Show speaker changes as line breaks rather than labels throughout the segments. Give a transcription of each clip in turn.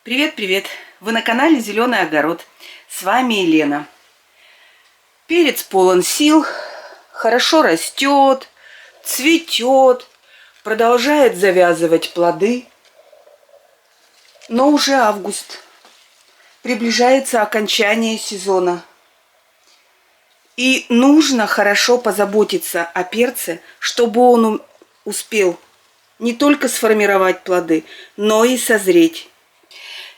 Привет-привет! Вы на канале Зеленый огород. С вами Елена. Перец полон сил, хорошо растет, цветет, продолжает завязывать плоды. Но уже август. Приближается окончание сезона. И нужно хорошо позаботиться о перце, чтобы он успел не только сформировать плоды, но и созреть.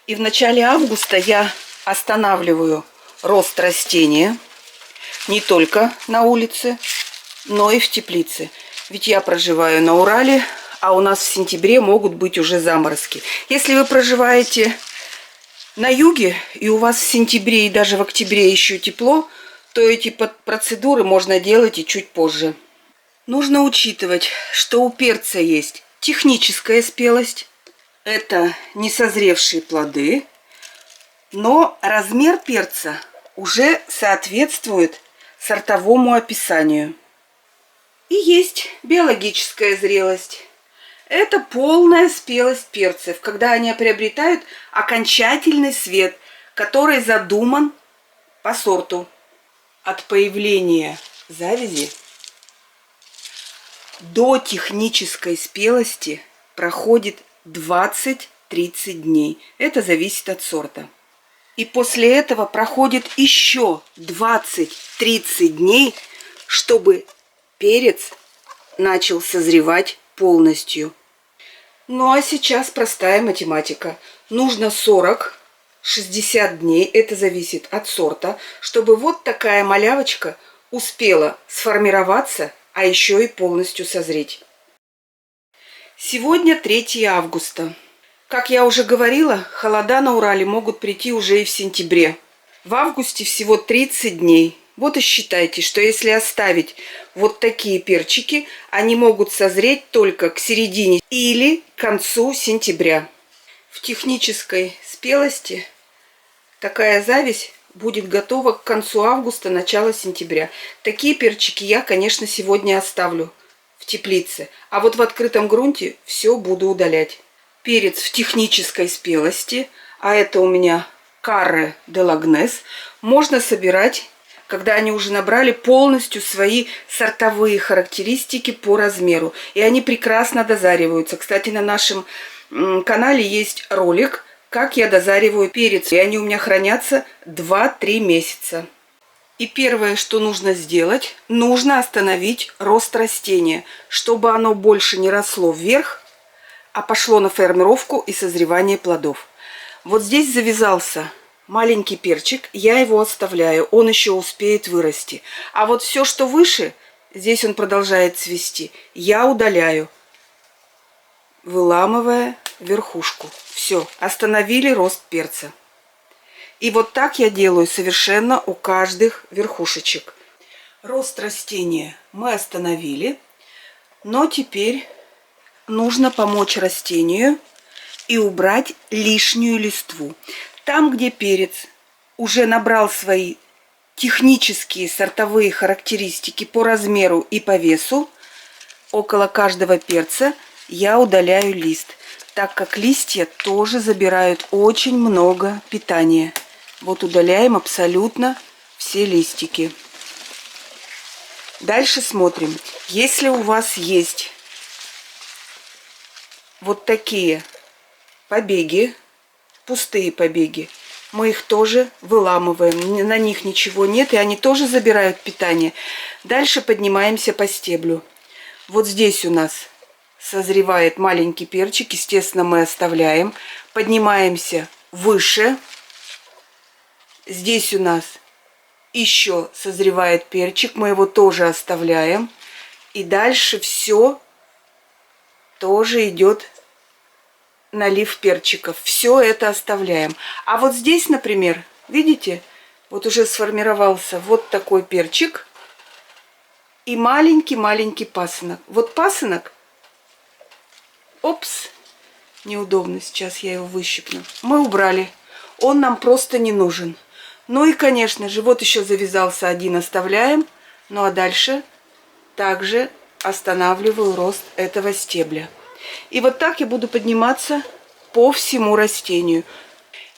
И в начале августа я останавливаю рост растения не только на улице, но и в теплице. Ведь я проживаю на Урале, а у нас в сентябре могут быть уже заморозки. Если вы проживаете на юге, и у вас в сентябре и даже в октябре еще тепло, то эти процедуры можно делать и чуть позже. Нужно учитывать, что у перца есть техническая спелость. Это несозревшие плоды, но размер перца уже соответствует сортовому описанию. И есть биологическая зрелость. Это полная спелость перцев, когда они приобретают окончательный цвет, который задуман по сорту. От появления завязи до технической спелости проходит 20-30 дней. Это зависит от сорта. И после этого проходит еще 20-30 дней, чтобы перец начал созревать полностью. Ну а сейчас простая математика. Нужно 40-60 дней, это зависит от сорта, чтобы вот такая малявочка успела сформироваться, а еще и полностью созреть. Сегодня 3 августа. Как я уже говорила, холода на Урале могут прийти уже и в сентябре. В августе всего 30 дней. Вот и считайте, что если оставить вот такие перчики, они могут созреть только к середине или к концу сентября. В технической спелости такая завязь будет готова к концу августа, начало сентября. Такие перчики я, конечно, сегодня оставлю в теплице. А вот в открытом грунте все буду удалять. Перец в технической спелости, а это у меня Карре де Лагнес, можно собирать, когда они уже набрали полностью свои сортовые характеристики по размеру. И они прекрасно дозариваются. Кстати, на нашем канале есть ролик, как я дозариваю перец. И они у меня хранятся 2-3 месяца. И первое, что нужно сделать, нужно остановить рост растения, чтобы оно больше не росло вверх, а пошло на формировку и созревание плодов. Вот здесь завязался маленький перчик, я его оставляю, он еще успеет вырасти. А вот все, что выше, здесь он продолжает цвести, я удаляю, выламывая верхушку. Все, остановили рост перца. И вот так я делаю совершенно у каждых верхушечек. Рост растения мы остановили, но теперь нужно помочь растению и убрать лишнюю листву. Там, где перец уже набрал свои технические сортовые характеристики по размеру и по весу, около каждого перца я удаляю лист, так как листья тоже забирают очень много питания. Вот удаляем абсолютно все листики. Дальше смотрим. Если у вас есть вот такие побеги, пустые побеги, мы их тоже выламываем. На них ничего нет, и они тоже забирают питание. Дальше поднимаемся по стеблю. Вот здесь у нас созревает маленький перчик. Естественно, мы оставляем. Поднимаемся выше. Здесь у нас еще созревает перчик. Мы его тоже оставляем. И дальше все тоже идет налив перчиков. Все это оставляем. А вот здесь, например, видите, вот уже сформировался вот такой перчик и маленький-маленький пасынок. Вот пасынок, опс, неудобно, сейчас я его выщипну. Мы убрали, он нам просто не нужен. Ну и, конечно же, вот еще завязался один, оставляем. Ну а дальше также останавливаю рост этого стебля. И вот так я буду подниматься по всему растению.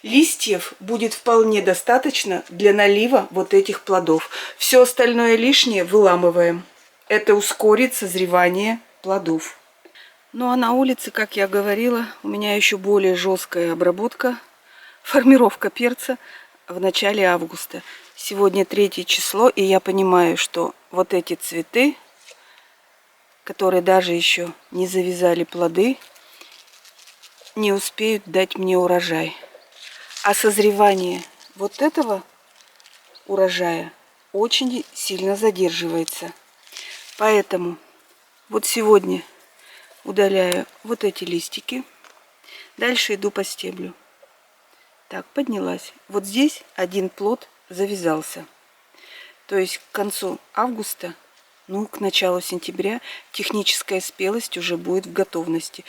листьев будет вполне достаточно для налива вот этих плодов. Все остальное лишнее выламываем. Это ускорит созревание плодов. Ну а на улице, как я говорила, у меня еще более жесткая обработка, формировка перца в начале августа. Сегодня 3 число, и я понимаю, что вот эти цветы, которые даже еще не завязали плоды, не успеют дать мне урожай. А созревание вот этого урожая очень сильно задерживается. Поэтому вот сегодня удаляю вот эти листики. Дальше иду по стеблю. Так, поднялась. Вот здесь один плод завязался. То есть к концу августа, ну, к началу сентября техническая спелость уже будет в готовности.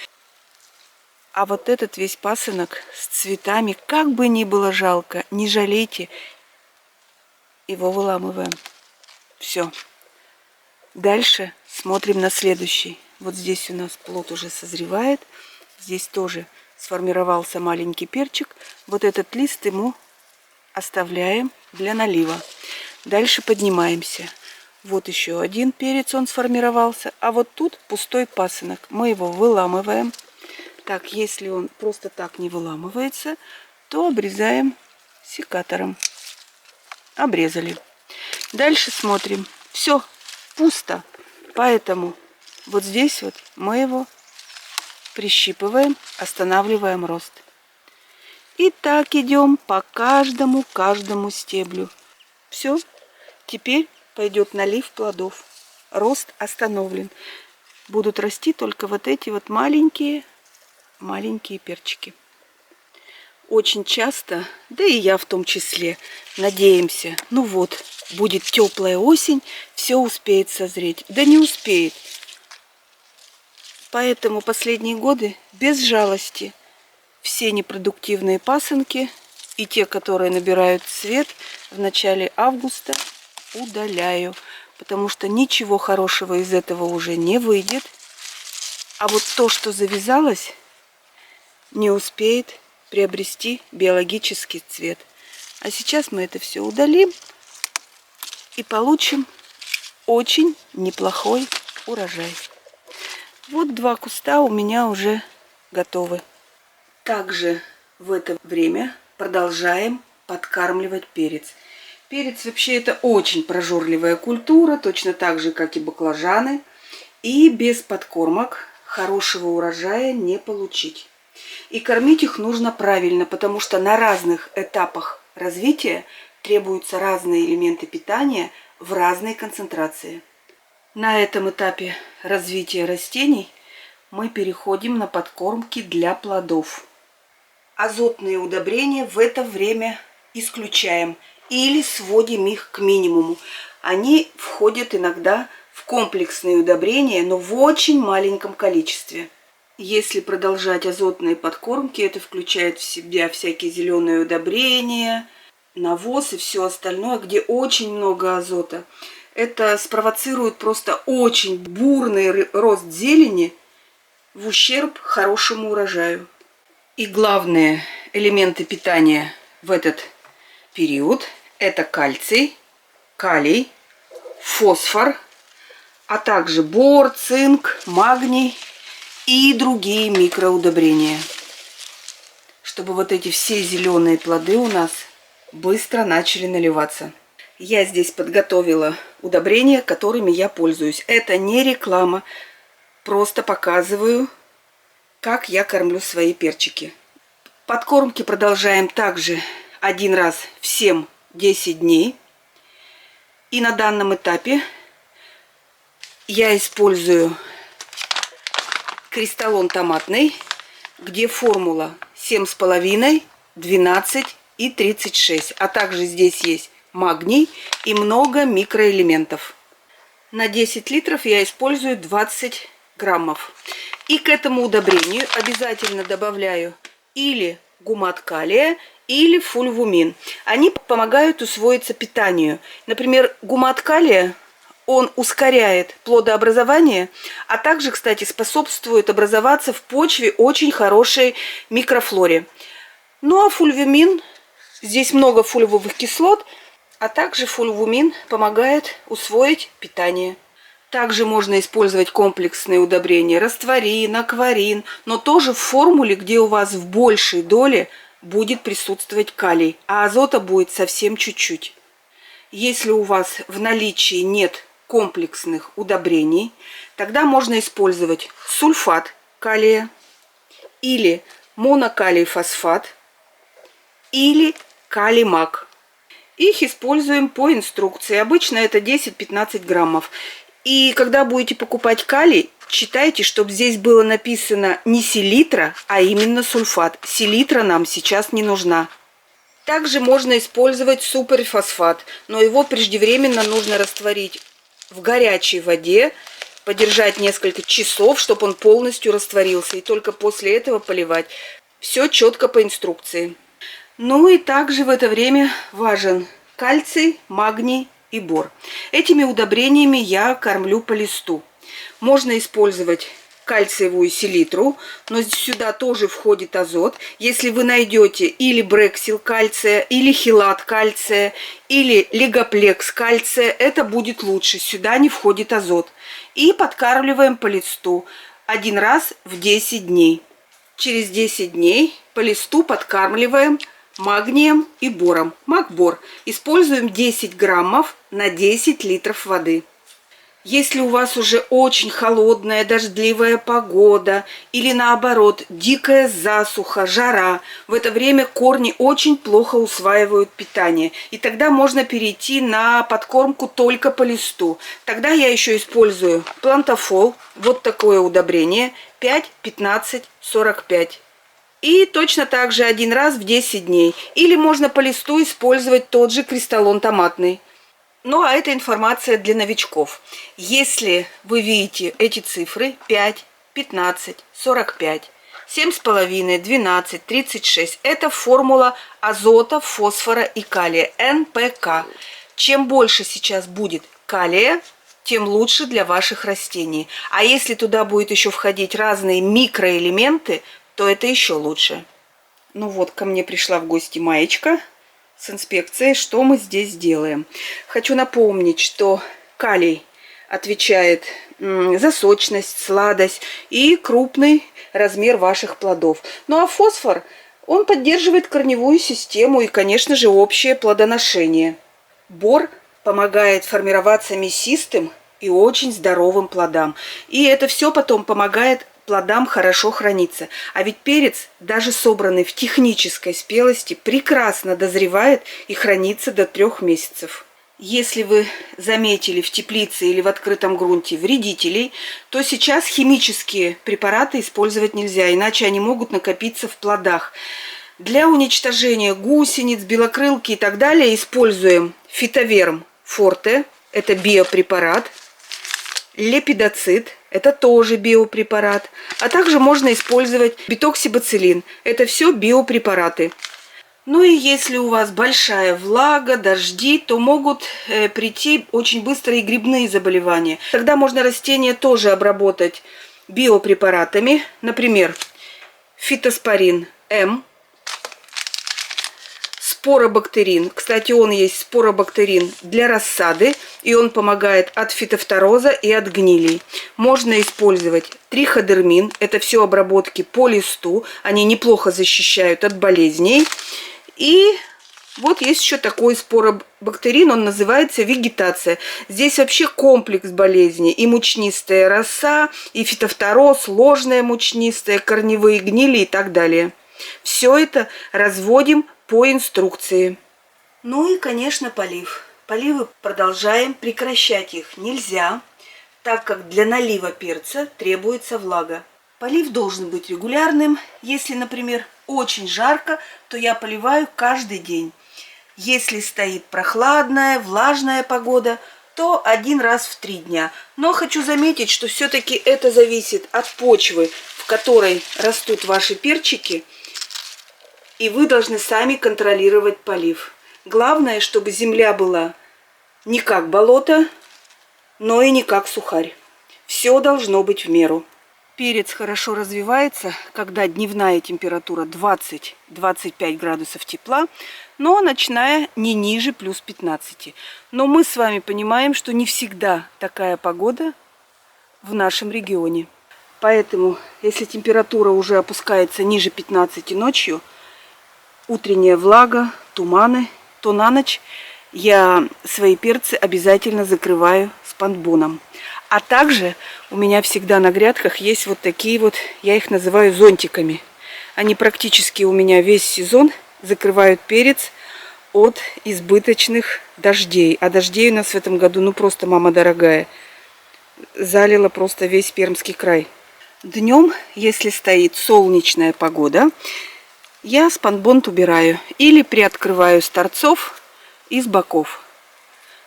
А вот этот весь пасынок с цветами, как бы ни было жалко, не жалейте, его выламываем. Все. Дальше смотрим на следующий. Вот здесь у нас плод уже созревает. Здесь тоже сформировался маленький перчик. Вот этот лист ему оставляем для налива. Дальше поднимаемся. Вот еще один перец, он сформировался. А вот тут пустой пасынок. Мы его выламываем. Так, если он просто так не выламывается, то обрезаем секатором. Обрезали. Дальше смотрим. Все пусто. Поэтому вот здесь вот мы его прищипываем, останавливаем рост. И так идем по каждому стеблю. Все. Теперь пойдет налив плодов. Рост остановлен. Будут расти только вот эти вот маленькие перчики. Очень часто, да и я в том числе, надеемся, ну вот, будет теплая осень, все успеет созреть. Да не успеет. Поэтому последние годы без жалости все непродуктивные пасынки и те, которые набирают цвет в начале августа, удаляю. Потому что ничего хорошего из этого уже не выйдет. А вот то, что завязалось, не успеет приобрести биологический цвет. А сейчас мы это все удалим и получим очень неплохой урожай. Вот 2 куста у меня уже готовы. Также в это время продолжаем подкармливать перец. Перец вообще это очень прожорливая культура, точно так же, как и баклажаны. И без подкормок хорошего урожая не получить. И кормить их нужно правильно, потому что на разных этапах развития требуются разные элементы питания в разной концентрации. На этом этапе развития растений мы переходим на подкормки для плодов. Азотные удобрения в это время исключаем или сводим их к минимуму. Они входят иногда в комплексные удобрения, но в очень маленьком количестве. Если продолжать азотные подкормки, это включает в себя всякие зеленые удобрения, навоз и все остальное, где очень много азота. Это спровоцирует просто очень бурный рост зелени в ущерб хорошему урожаю. И главные элементы питания в этот период – это кальций, калий, фосфор, а также бор, цинк, магний и другие микроудобрения, чтобы вот эти все зеленые плоды у нас быстро начали наливаться. Я здесь подготовила удобрения, которыми я пользуюсь. Это не реклама, просто показываю, как я кормлю свои перчики. Подкормки продолжаем также 1 раз в 7-10 дней. И на данном этапе я использую кристаллон томатный, где формула 7,5, 12 и 36. А также здесь есть магний и много микроэлементов. На 10 литров я использую 20 граммов. И к этому удобрению обязательно добавляю или гумат калия, или фульвумин. Они помогают усвоиться питанию. Например, гумат калия, он ускоряет плодообразование, а также, кстати, способствует образоваться в почве очень хорошей микрофлоре. Ну а фульвамин, здесь много фульвовых кислот, а также фульвамин помогает усвоить питание. Также можно использовать комплексные удобрения растворин, акварин, но тоже в формуле, где у вас в большей доле будет присутствовать калий, а азота будет совсем чуть-чуть. Если у вас в наличии нет комплексных удобрений, тогда можно использовать сульфат калия или монокалий фосфат или калий-мак. Их используем по инструкции. Обычно это 10-15 граммов. И когда будете покупать калий, читайте, чтобы здесь было написано не селитра, а именно сульфат. Селитра нам сейчас не нужна. Также можно использовать суперфосфат, но его преждевременно нужно растворить в горячей воде, подержать несколько часов, чтобы он полностью растворился, и только после этого поливать. Все четко по инструкции. Ну и также в это время важен кальций, магний и бор. Этими удобрениями я кормлю по листу. Можно использовать кальциевую селитру, но сюда тоже входит азот. Если вы найдете или брексил кальция, или хелат кальция, или лигоплекс кальция, это будет лучше. Сюда не входит азот. И подкармливаем по листу один раз в 10 дней. Через 10 дней по листу подкармливаем магнием и бором. Мак-бор. Используем 10 граммов на 10 литров воды. Если у вас уже очень холодная, дождливая погода или наоборот дикая засуха, жара, в это время корни очень плохо усваивают питание. И тогда можно перейти на подкормку только по листу. Тогда я еще использую плантафол, вот такое удобрение, 5, 15, 45. И точно так же один раз в 10 дней. Или можно по листу использовать тот же кристаллон томатный. Ну, а это информация для новичков. Если вы видите эти цифры 5, 15, 45, 7,5, 12, 36, это формула азота, фосфора и калия, НПК. Чем больше сейчас будет калия, тем лучше для ваших растений. А если туда будет еще входить разные микроэлементы, то это еще лучше. Ну вот, ко мне пришла в гости Маечка с инспекцией, что мы здесь делаем. Хочу напомнить, что калий отвечает за сочность, сладость и крупный размер ваших плодов. Ну а фосфор, он поддерживает корневую систему и, конечно же, общее плодоношение. Бор помогает формироваться мясистым и очень здоровым плодам. И это все потом помогает плодам хорошо храниться. А ведь перец, даже собранный в технической спелости, прекрасно дозревает и хранится до 3 месяцев. Если вы заметили в теплице или в открытом грунте вредителей, то сейчас химические препараты использовать нельзя, иначе они могут накопиться в плодах. Для уничтожения гусениц, белокрылки и так далее используем фитоверм форте, это биопрепарат, лепидоцит, это тоже биопрепарат, а также можно использовать бетоксибацилин, это все биопрепараты. Ну и если у вас большая влага, дожди, то могут прийти очень быстро и грибные заболевания. Тогда можно растения тоже обработать биопрепаратами, например, фитоспорин М, споробактерин. Кстати, он есть споробактерин для рассады, и он помогает от фитофтороза и от гнилей. Можно использовать триходермин, это все обработки по листу, они неплохо защищают от болезней. И вот есть еще такой споробактерин, он называется вегетация. Здесь вообще комплекс болезней. И мучнистая роса, и фитофтороз, ложная мучнистая, корневые гнили и так далее. Все это разводим по инструкции. Ну и, конечно, полив. Поливы продолжаем, прекращать их нельзя, так как для налива перца требуется влага. Полив должен быть регулярным. Если, например, очень жарко, то я поливаю каждый день. Если стоит прохладная, влажная погода, то один раз в 3 дня. Но хочу заметить, что все-таки это зависит от почвы, в которой растут ваши перчики, и вы должны сами контролировать полив. Главное, чтобы земля была не как болото, но и не как сухарь. Все должно быть в меру. Перец хорошо развивается, когда дневная температура 20-25 градусов тепла, но ночная не ниже плюс 15. Но мы с вами понимаем, что не всегда такая погода в нашем регионе. Поэтому, если температура уже опускается ниже 15 ночью, утренняя влага, туманы, то на ночь я свои перцы обязательно закрываю спанбоном. А также у меня всегда на грядках есть вот такие вот, я их называю зонтиками. Они практически у меня весь сезон закрывают перец от избыточных дождей. А дождей у нас в этом году, ну просто, мама дорогая, залила просто весь Пермский край. Днем, если стоит солнечная погода, я спанбонд убираю или приоткрываю с торцов и с боков.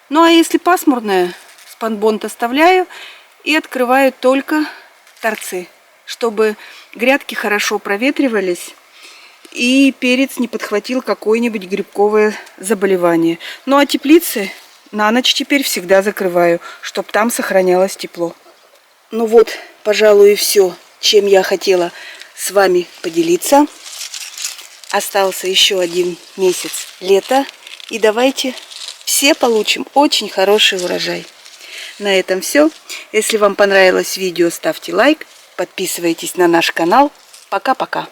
Ну а если пасмурная, спанбонд оставляю и открываю только торцы, чтобы грядки хорошо проветривались и перец не подхватил какое-нибудь грибковое заболевание. Ну а теплицы на ночь теперь всегда закрываю, чтобы там сохранялось тепло. Ну вот, пожалуй, и все, чем я хотела с вами поделиться. Остался еще один месяц лета, и давайте все получим очень хороший урожай. На этом все. Если вам понравилось видео, ставьте лайк, подписывайтесь на наш канал. Пока-пока.